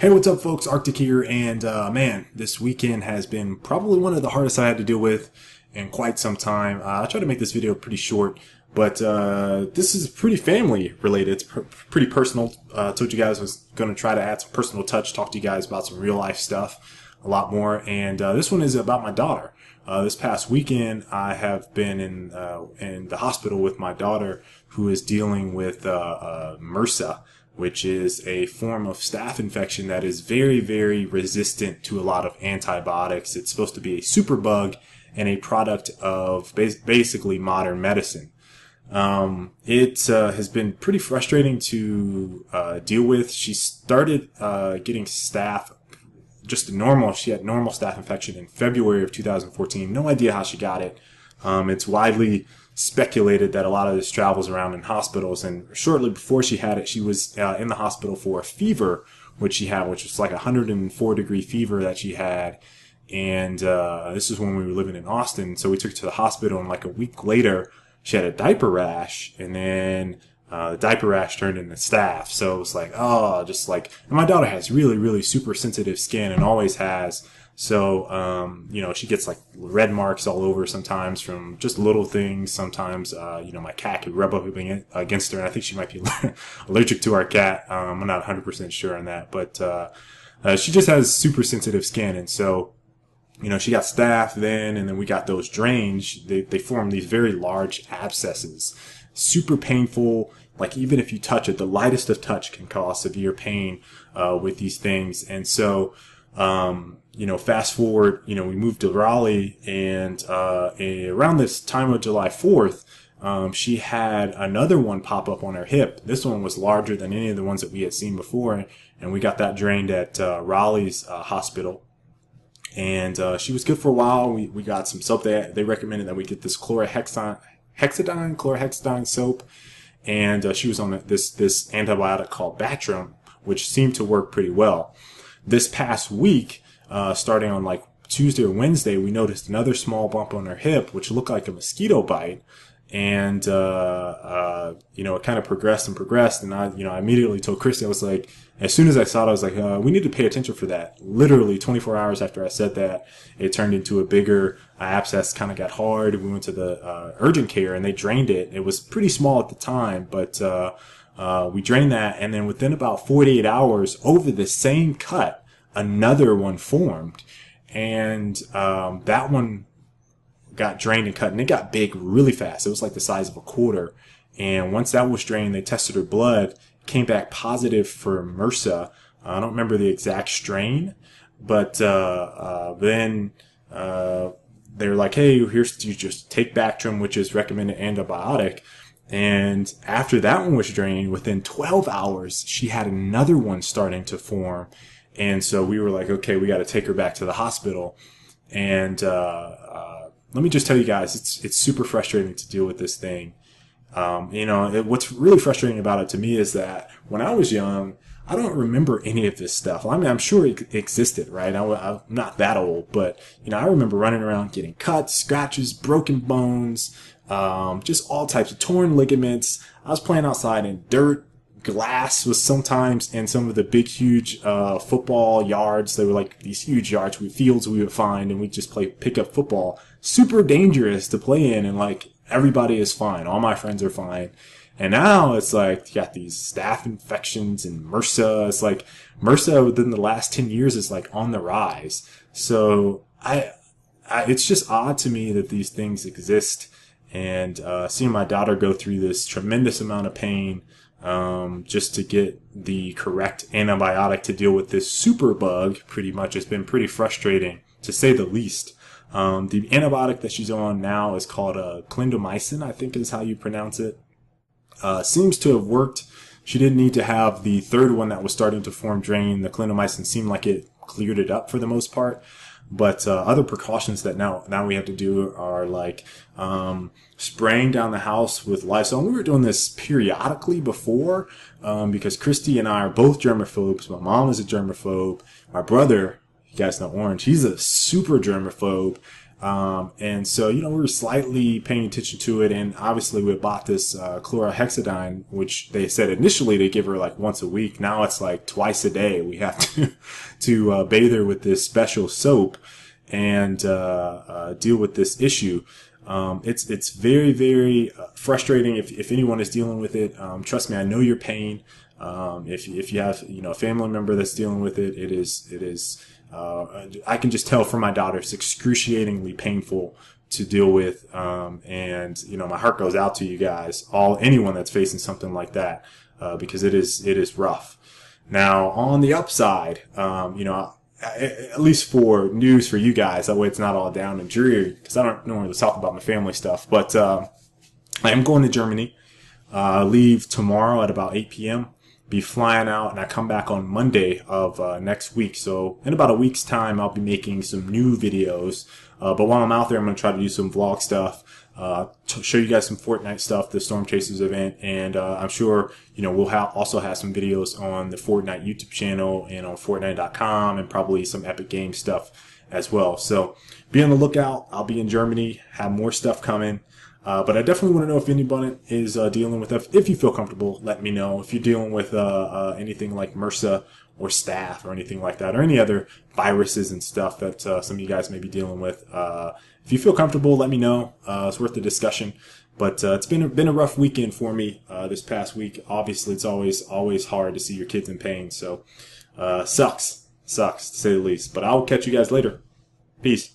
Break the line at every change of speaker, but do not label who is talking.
Hey, what's up, folks? Arctic here, and man, this weekend has been probably one of the hardest I had to deal with in quite some time. I tried to make this video pretty short, but this is pretty family related. It's pretty personal. Told you guys I was going to try to add some personal touch, talk to you guys about some real life stuff a lot more, and this one is about my daughter. This past weekend, I have been in the hospital with my daughter, who is dealing with MRSA, which is a form of staph infection that is very, very resistant to a lot of antibiotics. It's supposed to be a superbug and a product of basically modern medicine. It has been pretty frustrating to deal with. She started getting staph, just normal. She had normal staph infection in February of 2014. No idea how she got it. It's widely speculated that a lot of this travels around in hospitals, and shortly before she had it, she was in the hospital for a fever, which was like 104-degree fever that she had. And this is when we were living in Austin, so we took her to the hospital, and like a week later, she had a diaper rash, and then the diaper rash turned into staph. So it was like, and my daughter has really, really super sensitive skin and always has. So, she gets like red marks all over sometimes from just little things. Sometimes, my cat could rub up against her, and I think she might be allergic to our cat. I'm not 100% sure on that, but, she just has super sensitive skin. And so, she got staph then, and then we got those drains. They form these very large abscesses. Super painful. Like, even if you touch it, the lightest of touch can cause severe pain, with these things. And so, fast forward, we moved to Raleigh, and around this time of July 4th, she had another one pop up on her hip. This one was larger than any of the ones that we had seen before, and we got that drained at Raleigh's hospital. And she was good for a while. We got some soap. They recommended that we get this chlorhexidine soap, and she was on this antibiotic called Bactrim, which seemed to work pretty well. This past week, starting on like Tuesday or Wednesday, we noticed another small bump on her hip, which looked like a mosquito bite. And, it kind of progressed. And I immediately told Christy, I was like, as soon as I saw it, I was like, we need to pay attention for that. Literally 24 hours after I said that, it turned into a bigger abscess, kind of got hard. We went to the, urgent care, and they drained it. It was pretty small at the time, but, we drained that. And then within about 48 hours, over the same cut, another one formed. And, that one got drained and cut, and it got big really fast. It was like the size of a quarter. And once that was drained, they tested her blood, came back positive for MRSA. I don't remember the exact strain, but then they were like, hey, you just take Bactrim, which is recommended antibiotic. And after that one was drained, within 12 hours, she had another one starting to form. And so we were like, okay, we got to take her back to the hospital. And let me just tell you guys, it's super frustrating to deal with this thing. What's really frustrating about it to me is that when I was young, I don't remember any of this stuff. I mean, I'm sure it existed, right? I'm not that old, but, I remember running around getting cuts, scratches, broken bones, just all types of torn ligaments. I was playing outside in dirt. Glass was sometimes in some of the big, huge football yards. They were like these huge yards with fields we would find, and we'd just play pickup football. Super dangerous to play in, and like everybody is fine. All my friends are fine. And now it's like you got these staph infections and MRSA. It's like MRSA within the last 10 years is like on the rise. So it's just odd to me that these things exist, and seeing my daughter go through this tremendous amount of pain just to get the correct antibiotic to deal with this super bug pretty much has been pretty frustrating, to say the least. The antibiotic that she's on now is called clindamycin, I think is how you pronounce it. Seems to have worked. She didn't need to have the third one that was starting to form drain. The clindamycin seemed like it cleared it up for the most part. But other precautions that now we have to do are like spraying down the house with Lysol. We were doing this periodically before because Christy and I are both germaphobes. My mom is a germaphobe. My brother, you guys know Orange, he's a super germaphobe. And so, we were slightly paying attention to it. And obviously we bought this, chlorhexidine, which they said initially they give her like once a week. Now it's like twice a day. We have to bathe her with this special soap and, deal with this issue. It's very, very frustrating if anyone is dealing with it. Trust me, I know your pain. If you have, a family member that's dealing with it, it is, I can just tell from my daughter, it's excruciatingly painful to deal with. And, my heart goes out to you guys, anyone that's facing something like that, because it is rough. Now, on the upside, at least for news for you guys, that way it's not all down and dreary, because I don't normally talk about my family stuff, but, I am going to Germany, leave tomorrow at about 8 p.m., be flying out, and I come back on Monday of next week. So in about a week's time, I'll be making some new videos. But while I'm out there, I'm going to try to do some vlog stuff, to show you guys some Fortnite stuff, the Storm Chasers event, and I'm sure we'll also have some videos on the Fortnite YouTube channel and on Fortnite.com, and probably some Epic Games stuff as well. So be on the lookout. I'll be in Germany, have more stuff coming. But I definitely want to know if anyone is dealing with it. If you feel comfortable, let me know. If you're dealing with anything like MRSA or Staph or anything like that, or any other viruses and stuff that some of you guys may be dealing with. If you feel comfortable, let me know. It's worth the discussion. But it's been a rough weekend for me this past week. Obviously, it's always hard to see your kids in pain. So sucks to say the least. But I will catch you guys later. Peace.